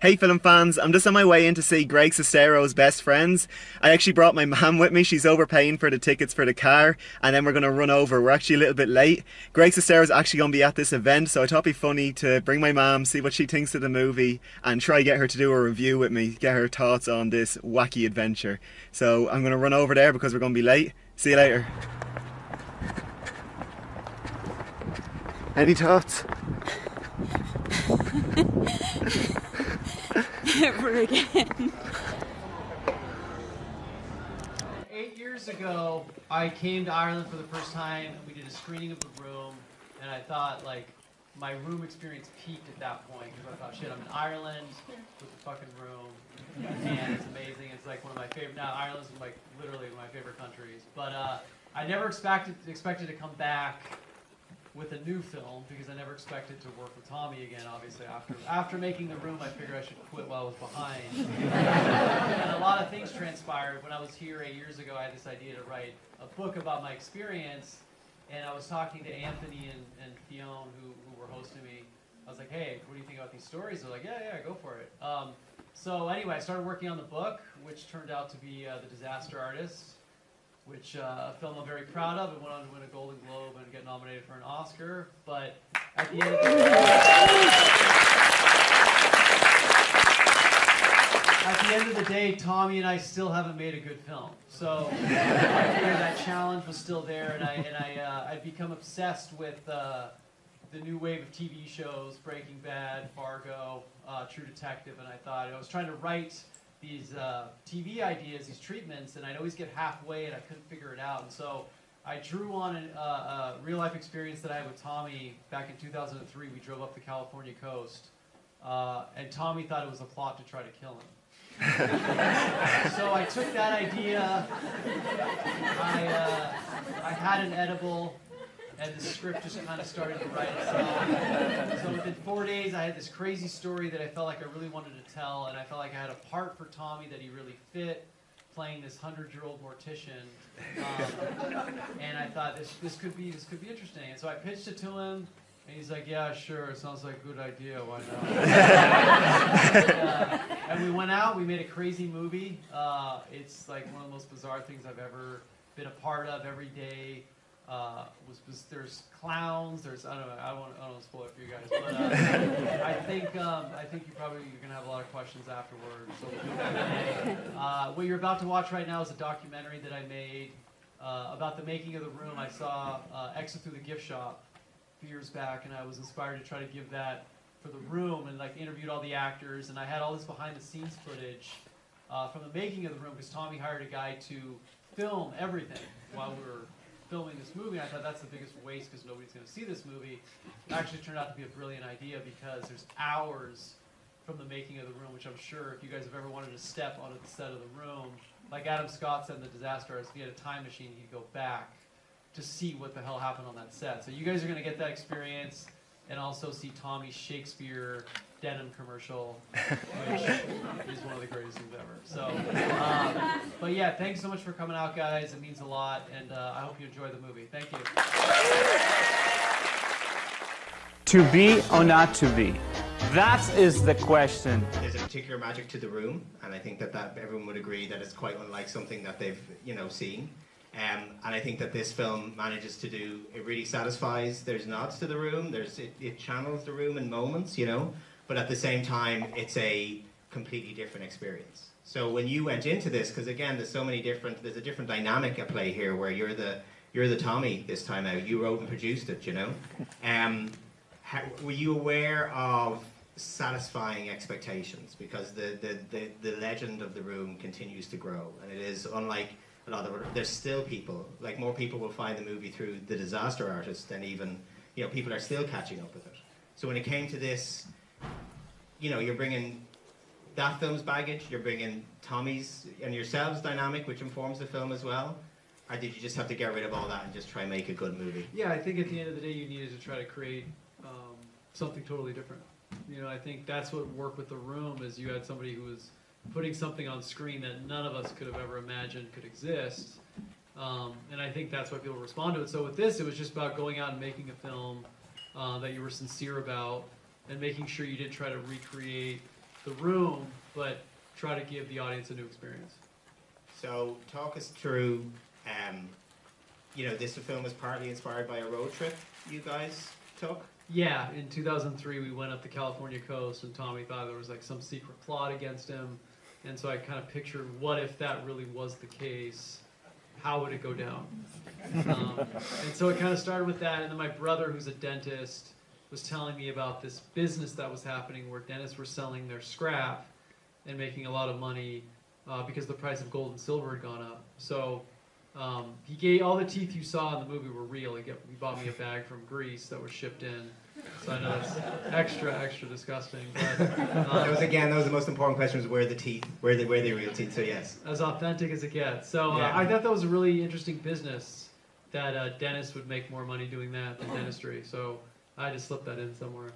Hey film fans, I'm just on my way in to see Greg Sestero's Best Friends. I actually brought my mum with me, she's overpaying for the tickets for the car, and then we're going to run over. We're actually a little bit late. Greg Sestero's actually going to be at this event, so I thought it'd be funny to bring my mum, see what she thinks of the movie, and try get her to do a review with me, get her thoughts on this wacky adventure. So I'm going to run over there because we're going to be late. See you later. Any thoughts? Never again. 8 years ago, I came to Ireland for the first time, and we did a screening of The Room, and I thought, like, my room experience peaked at that point, because I thought, shit, I'm in Ireland with the fucking room, and it's amazing. It's like one of my favorite, now Ireland's like literally one of my favorite countries, but I never expected to come back with a new film, because I never expected to work with Tommy again, obviously. After making The Room, I figured I should quit while I was behind. And a lot of things transpired. When I was here 8 years ago, I had this idea to write a book about my experience, and I was talking to Anthony and Fionn, who were hosting me. I was like, hey, what do you think about these stories? They're like, yeah, go for it. So anyway, I started working on the book, which turned out to be The Disaster Artist, which a film I'm very proud of. It went on to win a Golden Globe and get nominated for an Oscar. But at the end of the day, Tommy and I still haven't made a good film. So I figured that challenge was still there, and I'd become obsessed with the new wave of TV shows, Breaking Bad, Fargo, True Detective, and I thought I was trying to write these TV ideas, these treatments, and I'd always get halfway and I couldn't figure it out. And so I drew on a real-life experience that I had with Tommy back in 2003. We drove up the California coast, and Tommy thought it was a plot to try to kill him. So I took that idea, I had an edible, and the script just kind of started to write itself. So within 4 days, I had this crazy story that I felt like I really wanted to tell, and I felt like I had a part for Tommy that he really fit, playing this 100-year-old mortician. And I thought this could be interesting. And so I pitched it to him, and he's like, yeah, sure, it sounds like a good idea, why not? And we went out, we made a crazy movie. It's like one of the most bizarre things I've ever been a part of. Every day there's clowns, there's I don't want to spoil it for you guys, but I think you're gonna have a lot of questions afterwards. So we'll do that. What you're about to watch right now is a documentary that I made about the making of The Room. I saw Exit Through the Gift Shop a few years back, and I was inspired to try to give that for The Room, and like interviewed all the actors, and I had all this behind the scenes footage from the making of The Room, because Tommy hired a guy to film everything while we were filming this movie. I thought that's the biggest waste because nobody's going to see this movie. It actually turned out to be a brilliant idea, because there's hours from the making of The Room, which I'm sure if you guys have ever wanted to step onto the set of The Room, like Adam Scott said in The Disaster Artist, if he had a time machine, he'd go back to see what the hell happened on that set. So you guys are going to get that experience, and also see Tommy's Shakespeare denim commercial, which is one of the greatest things ever. So, but yeah, thanks so much for coming out, guys. It means a lot, and I hope you enjoy the movie. Thank you. To be or not to be? That is the question. There's a particular magic to The Room, and I think that everyone would agree that it's quite unlike something that they've seen. And I think that this film manages to do, it really satisfies. There's nods to The Room, it channels The Room in moments, but at the same time, it's a completely different experience. So when you went into this, because again, there's a different dynamic at play here, where you're the Tommy this time out. You wrote and produced it, were you aware of satisfying expectations? Because the legend of The Room continues to grow, and it is unlike a lot of there's still people, like more people will find the movie through The Disaster Artist than even, people are still catching up with it. So when it came to this, you're bringing that film's baggage, you're bringing Tommy's and yourselves dynamic, which informs the film as well, or did you just have to get rid of all that and just try and make a good movie? Yeah, I think at the end of the day you needed to try to create something totally different. I think that's what worked with The Room, is you had somebody who was putting something on screen that none of us could have ever imagined could exist. And I think that's why people respond to it. So with this, it was just about going out and making a film that you were sincere about, and making sure you didn't try to recreate the room, but try to give the audience a new experience. So talk us through, this film was partly inspired by a road trip you guys took. Yeah, in 2003 we went up the California coast, and Tommy thought there was like some secret plot against him, and so I kind of pictured, what if that really was the case? How would it go down? And so it kind of started with that, and then my brother, who's a dentist, was telling me about this business that was happening where dentists were selling their scrap and making a lot of money because the price of gold and silver had gone up. So he gave all the teeth you saw in the movie were real. He bought me a bag from Greece that was shipped in. So I know it's extra disgusting. But that was the most important question: was where the teeth, where the real teeth? So yes, as authentic as it gets. So I thought that was a really interesting business, that dentists would make more money doing that than dentistry. So I had to slip that in somewhere.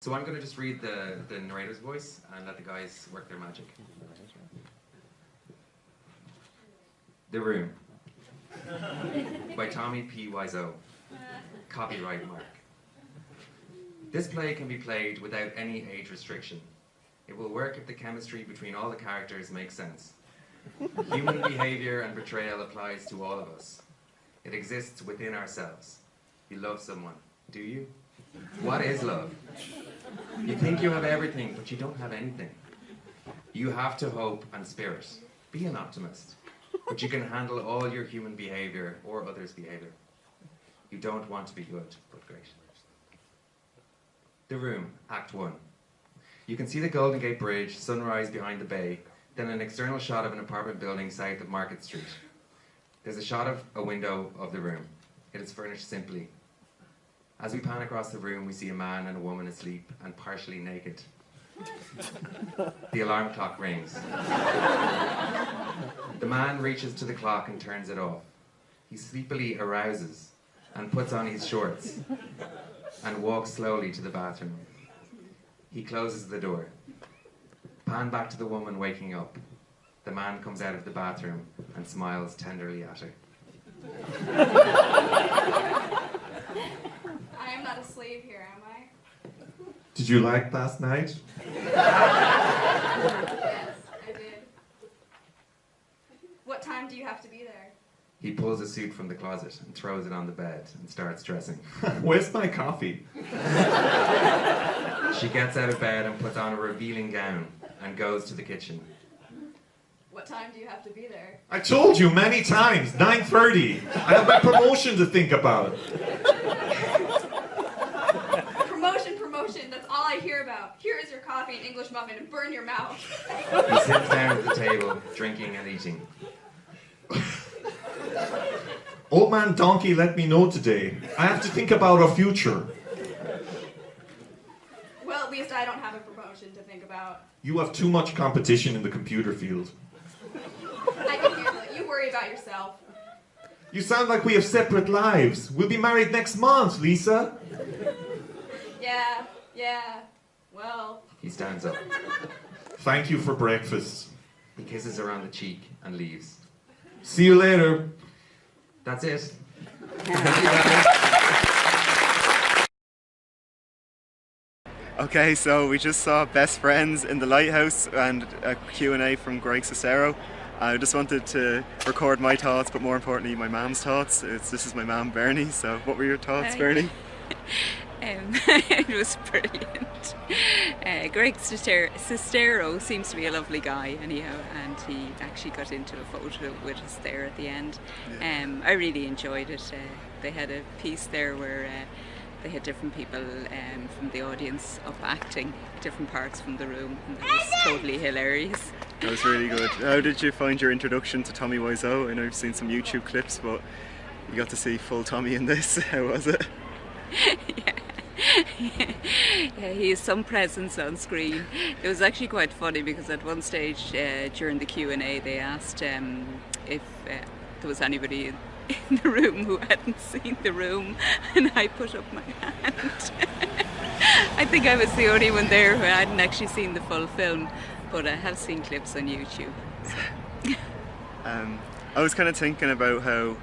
So I'm going to just read the narrator's voice and let the guys work their magic. The Room by Tommy P. Wiseau. Copyright mark. This play can be played without any age restriction. It will work if the chemistry between all the characters makes sense. Human behavior and betrayal applies to all of us. It exists within ourselves. You love someone, do you? What is love? You think you have everything, but you don't have anything. You have to hope and spirit. Be an optimist. But you can handle all your human behavior or others' behavior. You don't want to be good, but great. The Room, Act 1. You can see the Golden Gate Bridge, sunrise behind the bay, then an external shot of an apartment building south of Market Street. There's a shot of a window of the room. It is furnished simply. As we pan across the room, we see a man and a woman asleep and partially naked. The alarm clock rings. The man reaches to the clock and turns it off. He sleepily arouses and puts on his shorts and walks slowly to the bathroom. He closes the door. Pan back to the woman waking up. The man comes out of the bathroom and smiles tenderly at her. I am not a slave here, am I? Did you like last night? Yes, I did. What time do you have to be there? He pulls a suit from the closet and throws it on the bed and starts dressing. Where's my coffee? She gets out of bed and puts on a revealing gown and goes to the kitchen. What time do you have to be there? I told you many times, 9:30. I have my promotion to think about. Promotion, that's all I hear about. Here is your coffee and English muffin, and burn your mouth. He sits down at the table, drinking and eating. Old man Donkey let me know today. I have to think about our future. Well, at least I don't have a promotion to think about. You have too much competition in the computer field. I can handle it. You worry about yourself. You sound like we have separate lives. We'll be married next month, Lisa. Yeah. Well. He stands up. Thank you for breakfast. He kisses her on the cheek and leaves. See you later. That's it. Okay, so we just saw Best Friends in the Lighthouse and a Q&A from Greg Sestero. I just wanted to record my thoughts, but more importantly, my mom's thoughts. This is my mom, Bernie. So what were your thoughts, Bernie? It was brilliant. Greg Sestero seems to be a lovely guy anyhow, and he actually got into a photo with us there at the end. I really enjoyed it. They had a piece there where they had different people from the audience up acting different parts from the room, and it was totally hilarious. That was really good. How did you find your introduction to Tommy Wiseau? I know you've seen some YouTube clips, but you got to see full Tommy in this. How was it? Yeah, he has some presence on screen. It was actually quite funny because at one stage during the Q&A they asked if there was anybody in the room who hadn't seen The Room, and I put up my hand. I think I was the only one there who hadn't actually seen the full film, but I have seen clips on YouTube. So. I was kind of thinking about how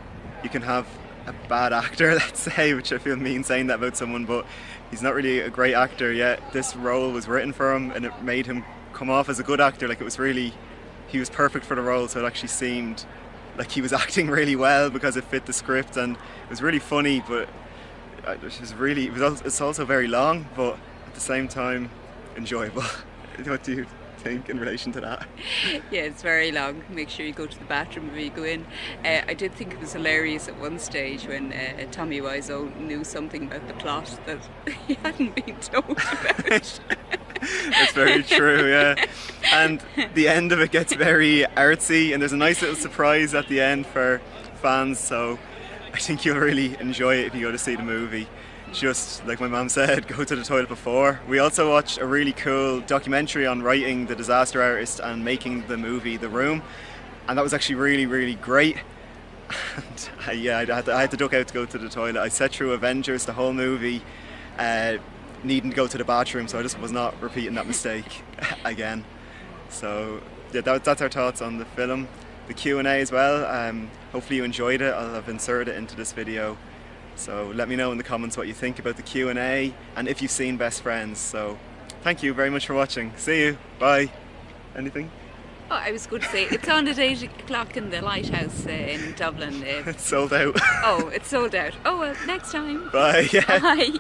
you can have a bad actor, let's say, which I feel mean saying that about someone, but he's not really a great actor yet. This role was written for him, and it made him come off as a good actor. Like, it was really, he was perfect for the role, so it actually seemed like he was acting really well because it fit the script, and it was really funny, but it's also very long, but at the same time enjoyable. What do you think in relation to that? Yeah, it's very long. Make sure you go to the bathroom before you go in. I did think it was hilarious at one stage when Tommy Wiseau knew something about the plot that he hadn't been told about. That's very true, yeah. And the end of it gets very artsy, and there's a nice little surprise at the end for fans, so I think you'll really enjoy it if you go to see the movie. Just like my mum said, go to the toilet before. We also watched a really cool documentary on writing the disaster artist and making the movie The Room, and that was actually really, really great. And yeah, I had to duck out to go to the toilet. I sat through Avengers, the whole movie, needing to go to the bathroom, so I just was not repeating that mistake again. So yeah, that's our thoughts on the film. The Q&A as well. Hopefully you enjoyed it. I'll have inserted it into this video. So let me know in the comments what you think about the Q&A and if you've seen Best Friends. So thank you very much for watching. See you. Bye. Anything? Oh, I was going to say, it's on at 8 o'clock in the lighthouse in Dublin. It's sold out. Oh, it's sold out. Oh, well, next time. Bye. Yeah. Bye.